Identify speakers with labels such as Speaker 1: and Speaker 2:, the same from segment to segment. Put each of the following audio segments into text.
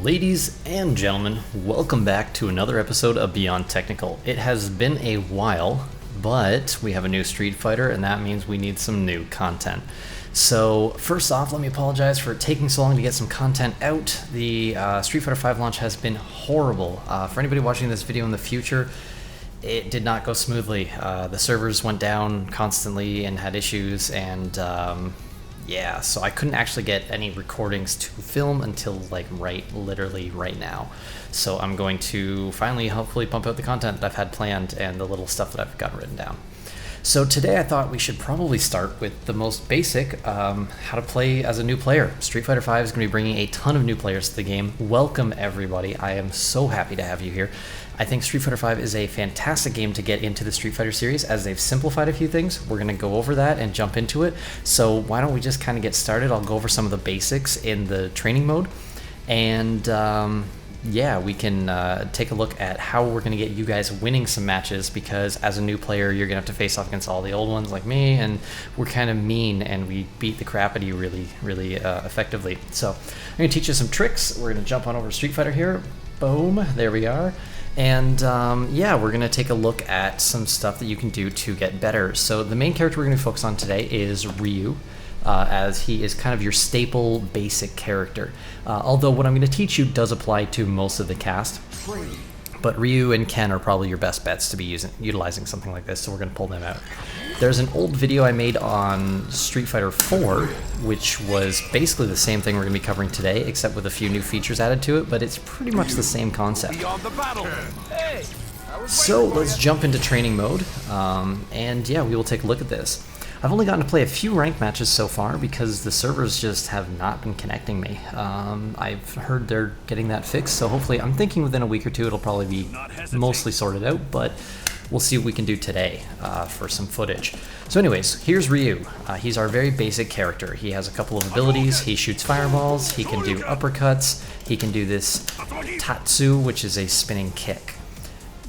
Speaker 1: Ladies and gentlemen, welcome back to another episode of Beyond Technical. It has been a while, but we have a new Street Fighter, and that means we need some new content. So first off, let me apologize for it taking so long to get some content out. The Street Fighter V launch has been horrible. For anybody watching this video in the future, it did not go smoothly. The servers went down constantly and had issues, and yeah, so I couldn't actually get any recordings to film until like literally right now. So I'm going to finally hopefully pump out the content that I've had planned and the little stuff that I've got written down. So today I thought we should probably start with the most basic, how to play as a new player. Street Fighter V is going to be bringing a ton of new players to the game. Welcome everybody, I am so happy to have you here. I think Street Fighter V is a fantastic game to get into the Street Fighter series as they've simplified a few things. We're going to go over that and jump into it. So why don't we just kind of get started. I'll go over some of the basics in the training mode, and yeah, we can take a look at how we're going to get you guys winning some matches, because as a new player you're going to have to face off against all the old ones like me, and we're kind of mean and we beat the crap out of you really effectively. So I'm going to teach you some tricks. We're going to jump on over to Street Fighter here. Boom, there we are. And yeah, we're going to take a look at some stuff that you can do to get better. So the main character we're going to focus on today is Ryu, as he is kind of your staple basic character. Although what I'm going to teach you does apply to most of the cast. But Ryu and Ken are probably your best bets to be utilizing something like this, so we're going to pull them out. There's an old video I made on Street Fighter 4, which was basically the same thing we're going to be covering today, except with a few new features added to it, but it's pretty much the same concept. So let's jump into training mode, and yeah, we will take a look at this. I've only gotten to play a few ranked matches so far because the servers just have not been connecting me. I've heard they're getting that fixed, so hopefully, I'm thinking within a week or two it'll probably be mostly sorted out, but we'll see what we can do today for some footage. So anyways, here's Ryu. He's our very basic character. He has a couple of abilities. He shoots fireballs, he can do uppercuts, he can do this Tatsu, which is a spinning kick.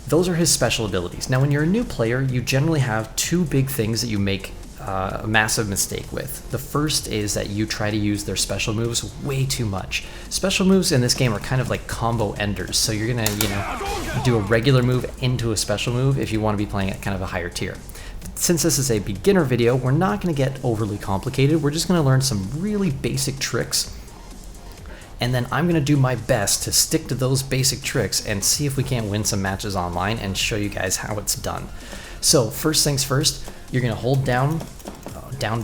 Speaker 1: Those are his special abilities. Now when you're a new player, you generally have two big things that you make a massive mistake with. The first is that you try to use their special moves way too much. Special moves in this game are kind of like combo enders, so you're gonna, do a regular move into a special move if you want to be playing at kind of a higher tier. But since this is a beginner video, we're not going to get overly complicated. We're just going to learn some really basic tricks, and then I'm going to do my best to stick to those basic tricks and see if we can't win some matches online and show you guys how it's done. So first things first, you're going to hold down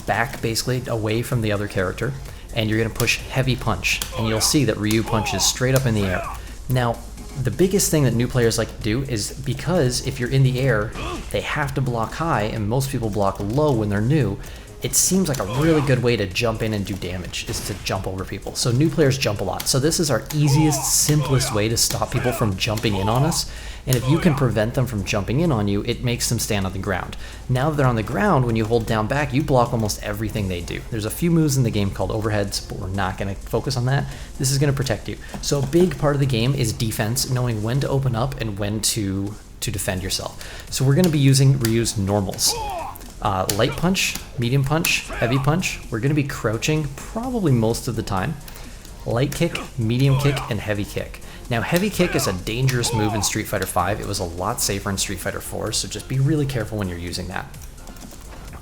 Speaker 1: back basically away from the other character, and you're going to push heavy punch, and you'll see that Ryu punches straight up in the air. Now the biggest thing that new players like to do is, because if you're in the air they have to block high and most people block low when they're new, it seems like a really good way to jump in and do damage is to jump over people. So new players jump a lot. So this is our easiest, simplest way to stop people from jumping in on us. And if you can prevent them from jumping in on you, it makes them stand on the ground. Now that they're on the ground, when you hold down back, you block almost everything they do. There's a few moves in the game called overheads, but we're not going to focus on that. This is going to protect you. So a big part of the game is defense, knowing when to open up and when to defend yourself. So we're going to be using Ryu's normals. Light punch, medium punch, heavy punch. We're going to be crouching probably most of the time. Light kick, medium kick, and heavy kick. Now heavy kick is a dangerous move in Street Fighter V. It was a lot safer in Street Fighter 4, so just be really careful when you're using that.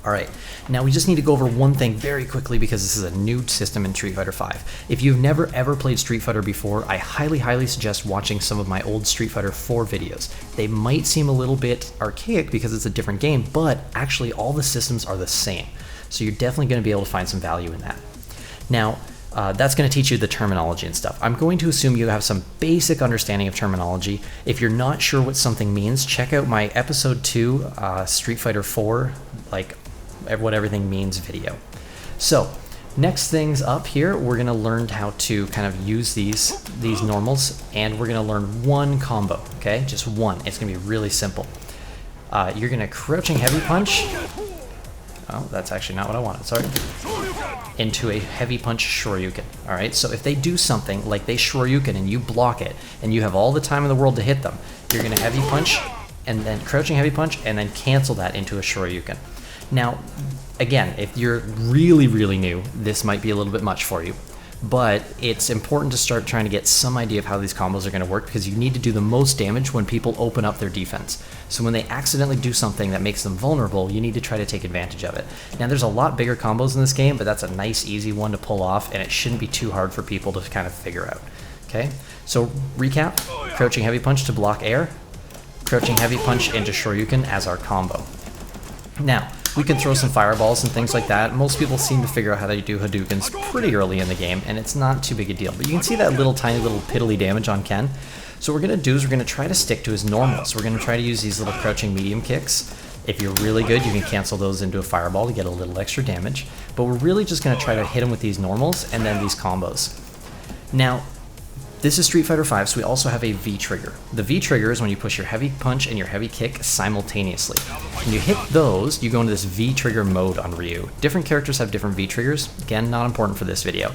Speaker 1: Alright, now we just need to go over one thing very quickly because this is a new system in Street Fighter V. If you've never ever played Street Fighter before, I highly suggest watching some of my old Street Fighter 4 videos. They might seem a little bit archaic because it's a different game, but actually all the systems are the same. So you're definitely going to be able to find some value in that. Now, that's going to teach you the terminology and stuff. I'm going to assume you have some basic understanding of terminology. If you're not sure what something means, check out my episode 2, Street Fighter 4, like what everything means video. So next things up here, we're going to learn how to kind of use these normals, and we're going to learn one combo, okay? Just one. It's going to be really simple. You're going to crouching heavy punch. Oh, that's actually not what I wanted, sorry. Into a heavy punch Shoryuken. Alright, so if they do something like they Shoryuken and you block it, and you have all the time in the world to hit them, you're going to heavy punch, and then crouching heavy punch, and then cancel that into a Shoryuken. Now, again, if you're really new, this might be a little bit much for you. but it's important to start trying to get some idea of how these combos are going to work, because you need to do the most damage when people open up their defense. So when they accidentally do something that makes them vulnerable, you need to try to take advantage of it. Now there's a lot bigger combos in this game, but that's a nice easy one to pull off, and it shouldn't be too hard for people to kind of figure out. Okay, so recap: crouching heavy punch to block air, crouching heavy punch into Shoryuken as our combo. Now, we can throw some fireballs and things like that. Most people seem to figure out how to do Hadoukens pretty early in the game, and it's not too big a deal. But you can see that little tiny little piddly damage on Ken. So what we're going to do is we're going to try to stick to his normal. So we're going to try to use these little crouching medium kicks. If you're really good, you can cancel those into a fireball to get a little extra damage. But we're really just going to try to hit him with these normals and then these combos. Now, this is Street Fighter V, so we also have a V trigger. The V trigger is when you push your heavy punch and your heavy kick simultaneously. When you hit those, you go into this V trigger mode on Ryu. Different characters have different V triggers. Again, not important for this video.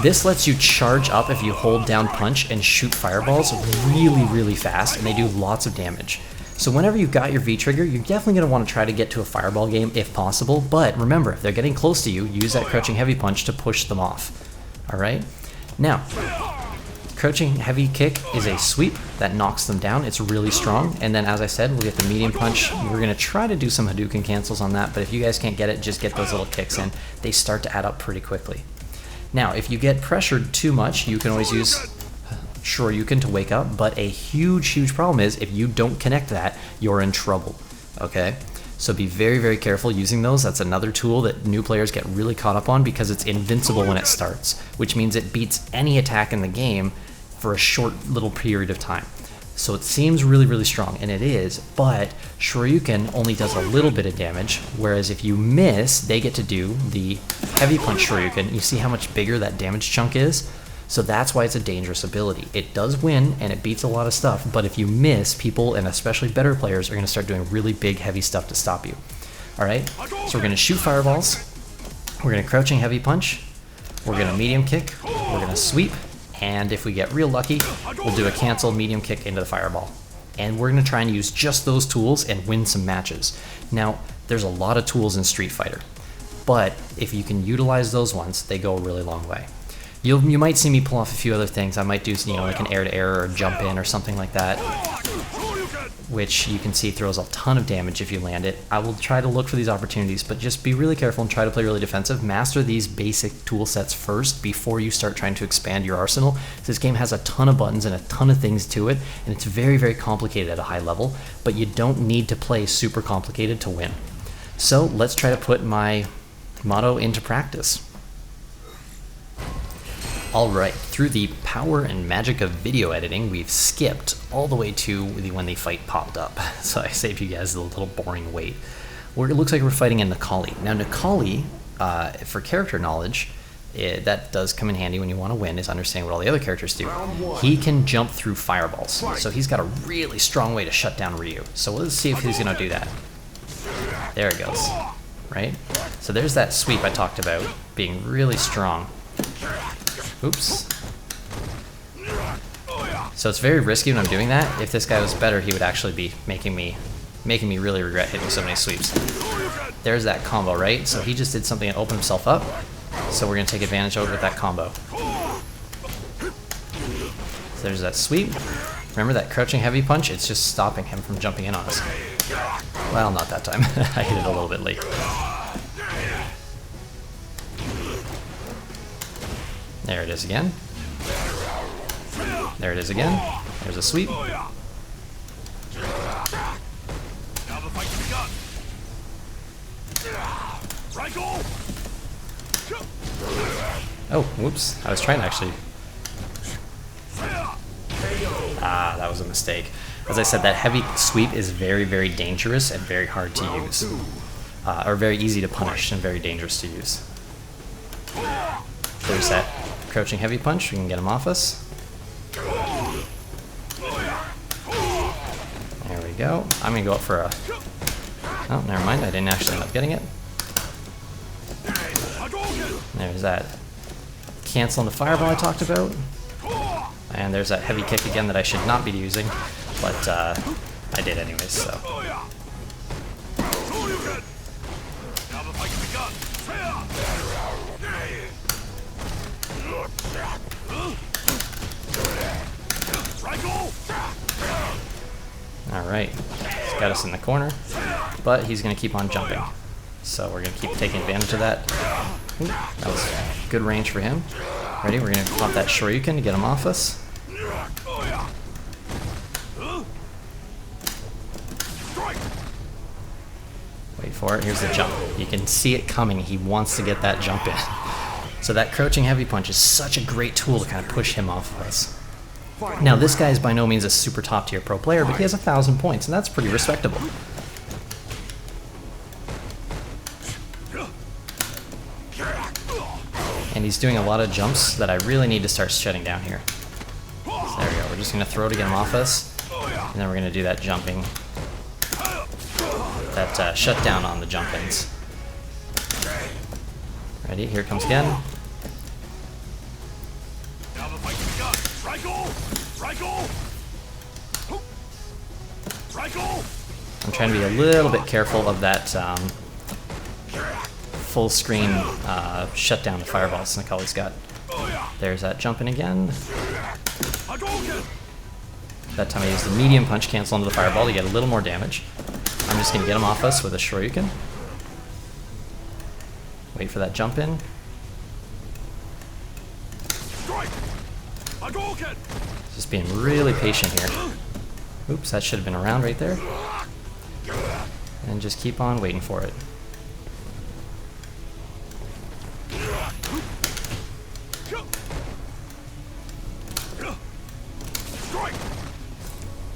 Speaker 1: This lets you charge up if you hold down punch and shoot fireballs really, really fast, and they do lots of damage. So whenever you've got your V trigger, you're definitely going to want to try to get to a fireball game if possible, but remember, if they're getting close to you, use that crouching heavy punch to push them off. Alright? Now, crouching heavy kick is a sweep that knocks them down. It's really strong. And then, as I said, we'll get the medium punch. We're going to try to do some Hadouken cancels on that, but if you guys can't get it, just get those little kicks in. They start to add up pretty quickly. Now, if you get pressured too much, you can always use Shoryuken to wake up, but a huge, huge problem is if you don't connect that, you're in trouble. Okay? So be very, very careful using those. That's another tool that new players get really caught up on because it's invincible when it starts, which means it beats any attack in the game for a short little period of time. So it seems really, really strong, and it is, but Shoryuken only does a little bit of damage, whereas if you miss, they get to do the heavy punch Shoryuken. You see how much bigger that damage chunk is? So that's why it's a dangerous ability. It does win, and it beats a lot of stuff, but if you miss, people, and especially better players, are going to start doing really big, heavy stuff to stop you. Alright, so we're going to shoot fireballs, we're going to crouching heavy punch, we're going to medium kick, we're going to sweep, and if we get real lucky, we'll do a cancel medium kick into the fireball. And we're going to try and use just those tools and win some matches. Now, there's a lot of tools in Street Fighter, but if you can utilize those ones, they go a really long way. You might see me pull off a few other things. I might do, like an air-to-air or a jump in or something like that, which you can see throws a ton of damage if you land it. I will try to look for these opportunities, but just be really careful and try to play really defensive. Master these basic tool sets first before you start trying to expand your arsenal. This game has a ton of buttons and a ton of things to it, and it's very, very complicated at a high level, but you don't need to play super complicated to win. So let's try to put my motto into practice. Alright, through the power and magic of video editing, we've skipped all the way to when the fight popped up. So I saved you guys a little boring wait. Where it looks like we're fighting in Nikali. Now Nikali, for character knowledge, that does come in handy when you want to win, is understanding what all the other characters do. He can jump through fireballs, so he's got a really strong way to shut down Ryu. So let's see if he's going to do that. There he goes. Right? So there's that sweep I talked about, being really strong. Oops. So it's very risky when I'm doing that. If this guy was better, he would actually be making me really regret hitting so many sweeps. There's that combo, right? So he just did something to open himself up. So we're going to take advantage of it with that combo. So there's that sweep. Remember that crouching heavy punch? It's just stopping him from jumping in on us. Well, not that time. I hit it a little bit late. There it is again. There it is again. There's a sweep. Oh, whoops. I was trying to actually... Ah, that was a mistake. As I said, that heavy sweep is very, very dangerous and very hard to use. Or very easy to punish and very dangerous to use. There's that crouching heavy punch. We can get him off us. There we go. I'm going to go up for a... Oh, never mind. I didn't actually end up getting it. There's that cancel on the fireball I talked about. And there's that heavy kick again that I should not be using, but I did anyways, so. Alright, he's got us in the corner, but he's going to keep on jumping. So we're going to keep taking advantage of that. Ooh, that was good range for him. Ready? We're going to pop that Shoryuken to get him off us. Wait for it. Here's the jump. You can see it coming. He wants to get that jump in. So that crouching heavy punch is such a great tool to kind of push him off of us. Now this guy is by no means a super top tier pro player, but he has 1,000 points, and that's pretty respectable. And he's doing a lot of jumps that I really need to start shutting down here. So there we go. We're just going to throw to get him off us, and then we're going to do that jumping. That shutdown on the jump-ins. Ready? Here it comes again. I'm trying to be a little bit careful of that full screen shutdown to fireballs Nicoli's got. There's that jumping again. That time I used the medium punch cancel into the fireball to get a little more damage. I'm just going to get him off us with a Shoryuken. Wait for that jump in. Just being really patient here. Oops, that should have been around right there. And just keep on waiting for it.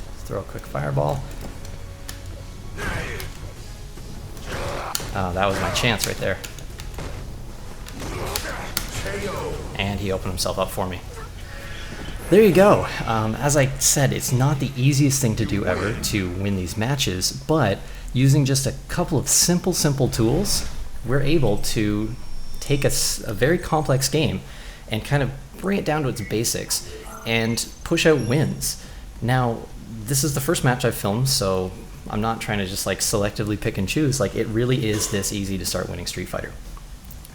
Speaker 1: Let's throw a quick fireball. Oh, that was my chance right there. And he opened himself up for me. There you go. As I said, it's not the easiest thing to do ever to win these matches, but using just a couple of simple tools, we're able to take a very complex game and kind of bring it down to its basics and push out wins. Now, this is the first match I've filmed, so I'm not trying to just like selectively pick and choose. Like, it really is this easy to start winning Street Fighter.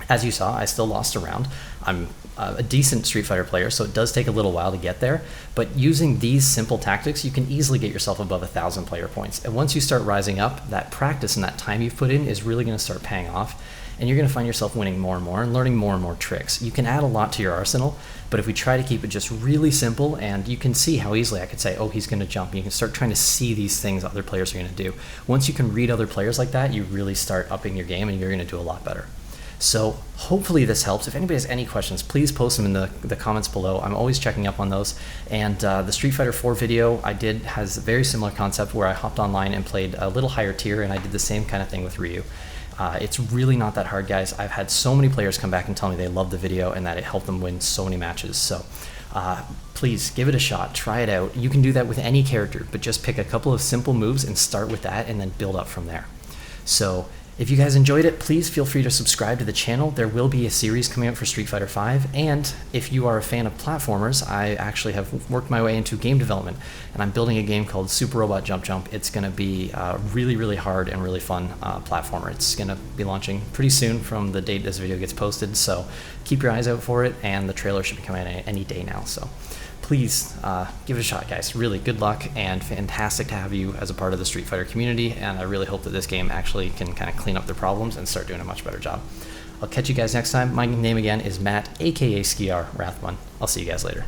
Speaker 1: As you saw, I still lost a round. I'm a decent Street Fighter player, so it does take a little while to get there, but using these simple tactics, you can easily get yourself above 1,000 player points. And once you start rising up, that practice and that time you've put in is really going to start paying off, and you're going to find yourself winning more and more and learning more and more tricks. You can add a lot to your arsenal, but if we try to keep it just really simple, and you can see how easily I could say, oh, he's going to jump, and you can start trying to see these things other players are going to do. Once you can read other players like that, you really start upping your game, and you're going to do a lot better. So hopefully this helps. If anybody has any questions, please post them in the comments below. I'm always checking up on those. And the Street Fighter 4 video I did has a very similar concept where I hopped online and played a little higher tier, and I did the same kind of thing with Ryu. It's really not that hard, guys. I've had so many players come back and tell me they loved the video and that it helped them win so many matches. So please give it a shot, try it out. You can do that with any character, but just pick a couple of simple moves and start with that and then build up from there. So if you guys enjoyed it, please feel free to subscribe to the channel. There will be a series coming out for Street Fighter V, and if you are a fan of platformers, I actually have worked my way into game development, and I'm building a game called Super Robot Jump Jump. It's going to be a really hard and really fun platformer. It's going to be launching pretty soon from the date this video gets posted, so keep your eyes out for it, and the trailer should be coming out any day now. So please give it a shot, guys. Really good luck, and fantastic to have you as a part of the Street Fighter community, and I really hope that this game actually can kind of clean up their problems and start doing a much better job. I'll catch you guys next time. My name again is Matt, aka Skiar Rathbun. I'll see you guys later.